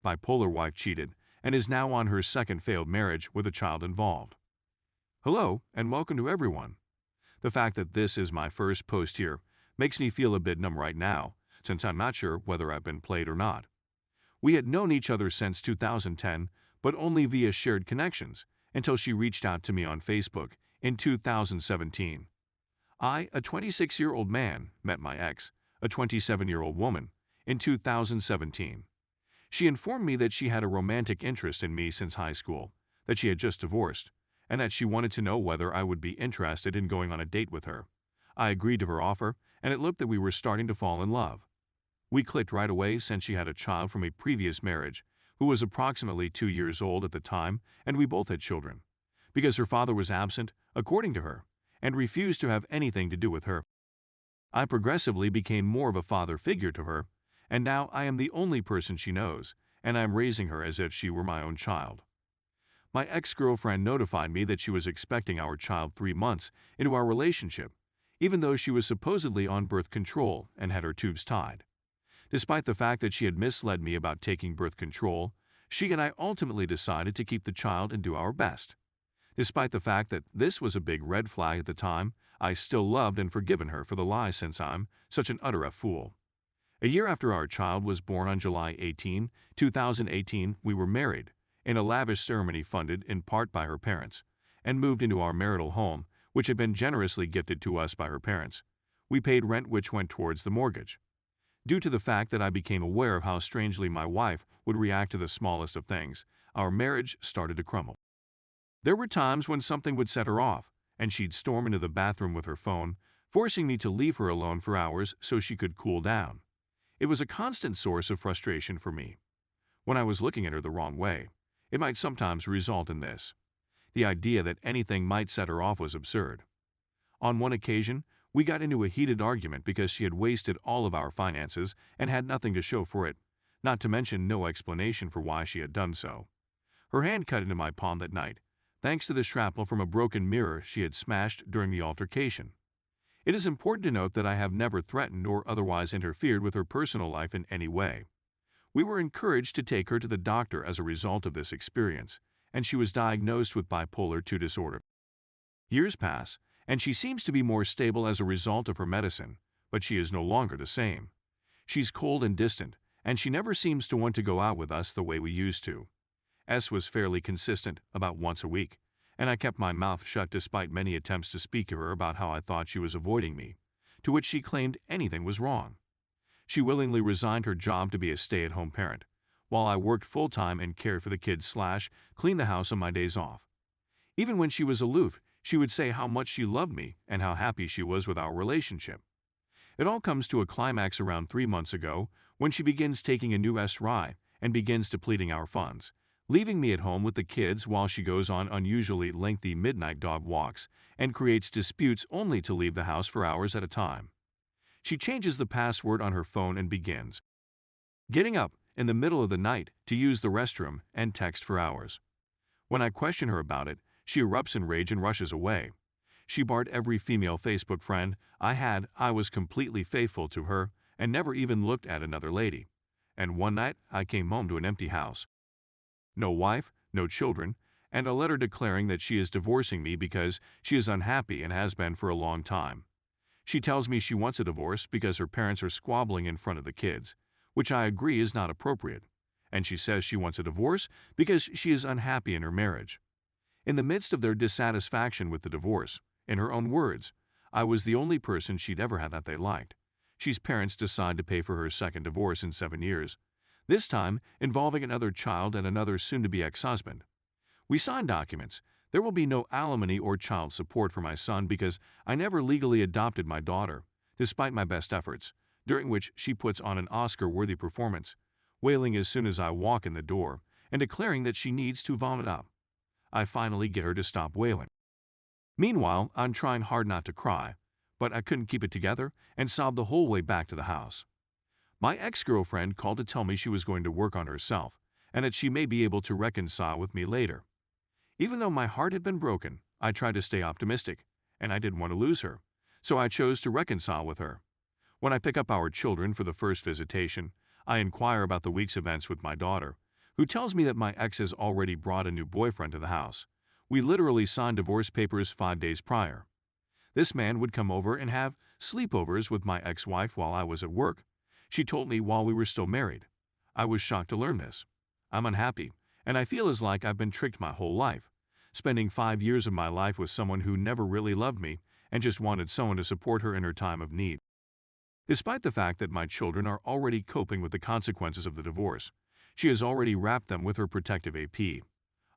bipolar wife cheated and is now on her second failed marriage with a child involved. Hello, and welcome to everyone. The fact that this is my first post here makes me feel a bit numb right now, since I'm not sure whether I've been played or not. We had known each other since 2010, but only via shared connections, until she reached out to me on Facebook in 2017. I, a 26-year-old man, met my ex, a 27-year-old woman, in 2017. She informed me that she had a romantic interest in me since high school, that she had just divorced, and that she wanted to know whether I would be interested in going on a date with her. I agreed to her offer, and it looked that we were starting to fall in love. We clicked right away since she had a child from a previous marriage, who was approximately 2 years old at the time, and we both had children. Because her father was absent, according to her, and refused to have anything to do with her. I progressively became more of a father figure to her, and now I am the only person she knows, and I am raising her as if she were my own child. My ex-girlfriend notified me that she was expecting our child 3 months into our relationship, even though she was supposedly on birth control and had her tubes tied. Despite the fact that she had misled me about taking birth control, she and I ultimately decided to keep the child and do our best. Despite the fact that this was a big red flag at the time, I still loved and forgiven her for the lie since I'm such an utter fool. A year after our child was born on July 18, 2018, we were married, in a lavish ceremony funded in part by her parents, and moved into our marital home, which had been generously gifted to us by her parents. We paid rent which went towards the mortgage. Due to the fact that I became aware of how strangely my wife would react to the smallest of things, our marriage started to crumble. There were times when something would set her off, and she'd storm into the bathroom with her phone, forcing me to leave her alone for hours so she could cool down. It was a constant source of frustration for me. When I was looking at her the wrong way, it might sometimes result in this. The idea that anything might set her off was absurd. On one occasion, we got into a heated argument because she had wasted all of our finances and had nothing to show for it, not to mention no explanation for why she had done so. Her hand cut into my palm that night, thanks to the shrapnel from a broken mirror she had smashed during the altercation. It is important to note that I have never threatened or otherwise interfered with her personal life in any way. We were encouraged to take her to the doctor as a result of this experience, and she was diagnosed with bipolar II disorder. Years pass, and she seems to be more stable as a result of her medicine, but she is no longer the same. She's cold and distant, and she never seems to want to go out with us the way we used to. S was fairly consistent, about once a week, and I kept my mouth shut despite many attempts to speak to her about how I thought she was avoiding me, to which she claimed anything was wrong. She willingly resigned her job to be a stay-at-home parent, while I worked full-time and cared for the kids / cleaned the house on my days off. Even when she was aloof, she would say how much she loved me and how happy she was with our relationship. It all comes to a climax around 3 months ago when she begins taking a new SRI and begins depleting our funds, leaving me at home with the kids while she goes on unusually lengthy midnight dog walks and creates disputes only to leave the house for hours at a time. She changes the password on her phone and begins getting up in the middle of the night to use the restroom and text for hours. When I question her about it, she erupts in rage and rushes away. She barred every female Facebook friend I had. I was completely faithful to her and never even looked at another lady. And one night, I came home to an empty house. No wife, no children, and a letter declaring that she is divorcing me because she is unhappy and has been for a long time. She tells me she wants a divorce because her parents are squabbling in front of the kids, which I agree is not appropriate, and she says she wants a divorce because she is unhappy in her marriage. In the midst of their dissatisfaction with the divorce, in her own words, I was the only person she'd ever had that they liked. She's parents decide to pay for her second divorce in 7 years, this time involving another child and another soon-to-be ex-husband. We signed documents. There will be no alimony or child support for my son because I never legally adopted my daughter, despite my best efforts, during which she puts on an Oscar-worthy performance, wailing as soon as I walk in the door and declaring that she needs to vomit up. I finally get her to stop wailing. Meanwhile, I'm trying hard not to cry, but I couldn't keep it together and sobbed the whole way back to the house. My ex-girlfriend called to tell me she was going to work on herself and that she may be able to reconcile with me later. Even though my heart had been broken, I tried to stay optimistic, and I didn't want to lose her, so I chose to reconcile with her. When I pick up our children for the first visitation, I inquire about the week's events with my daughter, who tells me that my ex has already brought a new boyfriend to the house. We literally signed divorce papers 5 days prior. This man would come over and have sleepovers with my ex-wife while I was at work. She told me while we were still married. I was shocked to learn this. I'm unhappy, and I feel as like I've been tricked my whole life, spending 5 years of my life with someone who never really loved me and just wanted someone to support her in her time of need. Despite the fact that my children are already coping with the consequences of the divorce, she has already wrapped them with her protective AP.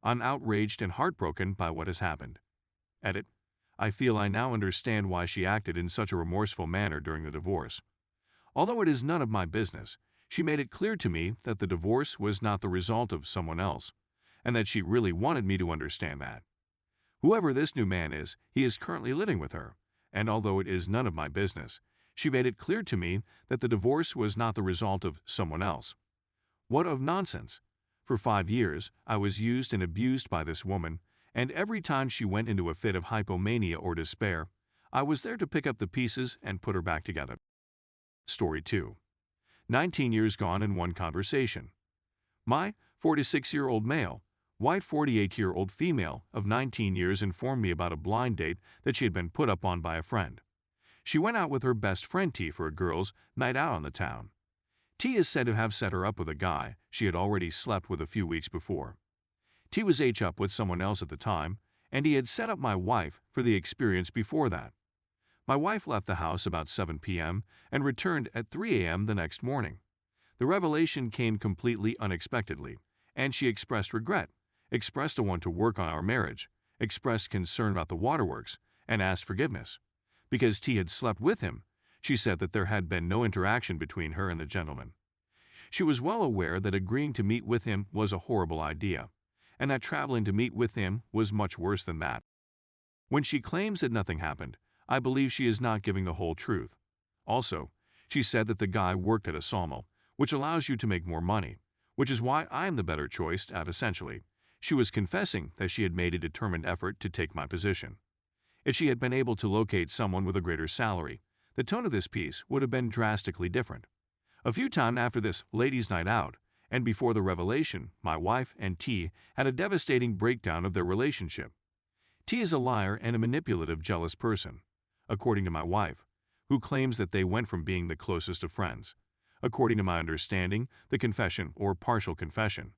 I'm outraged and heartbroken by what has happened. Edit. I feel I now understand why she acted in such a remorseful manner during the divorce. Although it is none of my business, she made it clear to me that the divorce was not the result of someone else, and that she really wanted me to understand that. Whoever this new man is, he is currently living with her, and although it is none of my business, she made it clear to me that the divorce was not the result of someone else. What of nonsense? For 5 years, I was used and abused by this woman, and every time she went into a fit of hypomania or despair, I was there to pick up the pieces and put her back together. Story 2. 19 years gone in one conversation. My 46-year-old male, white 48-year-old female of 19 years informed me about a blind date that she had been put up on by a friend. She went out with her best friend T for a girls' night out on the town. T is said to have set her up with a guy she had already slept with a few weeks before. T was up with someone else at the time, and he had set up my wife for the experience before that. My wife left the house about 7 p.m. and returned at 3 a.m. the next morning. The revelation came completely unexpectedly, and she expressed regret, expressed a want to work on our marriage, expressed concern about the waterworks, and asked forgiveness. Because T had slept with him, she said that there had been no interaction between her and the gentleman. She was well aware that agreeing to meet with him was a horrible idea, and that traveling to meet with him was much worse than that. When she claims that nothing happened, I believe she is not giving the whole truth. Also, she said that the guy worked at a sawmill, which allows you to make more money, which is why I am the better choice out essentially. She was confessing that she had made a determined effort to take my position. If she had been able to locate someone with a greater salary, the tone of this piece would have been drastically different. A few times after this ladies' night out, and before the revelation, my wife and T had a devastating breakdown of their relationship. T is a liar and a manipulative, jealous person, according to my wife, who claims that they went from being the closest of friends. According to my understanding, the confession, or partial confession,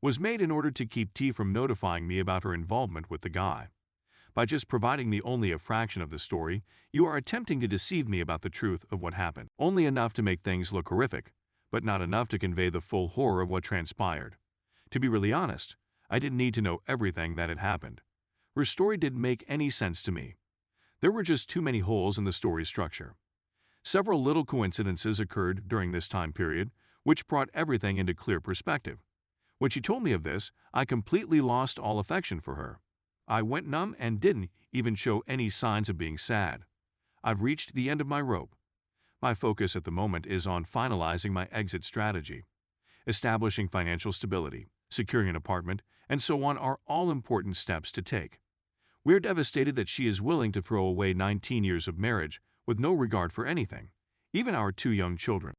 was made in order to keep T from notifying me about her involvement with the guy. By just providing me only a fraction of the story, you are attempting to deceive me about the truth of what happened. Only enough to make things look horrific, but not enough to convey the full horror of what transpired. To be really honest, I didn't need to know everything that had happened. Her story didn't make any sense to me. There were just too many holes in the story structure. Several little coincidences occurred during this time period, which brought everything into clear perspective. When she told me of this, I completely lost all affection for her. I went numb and didn't even show any signs of being sad. I've reached the end of my rope. My focus at the moment is on finalizing my exit strategy. Establishing financial stability, securing an apartment, and so on are all important steps to take. We're devastated that she is willing to throw away 19 years of marriage with no regard for anything, even our 2 young children.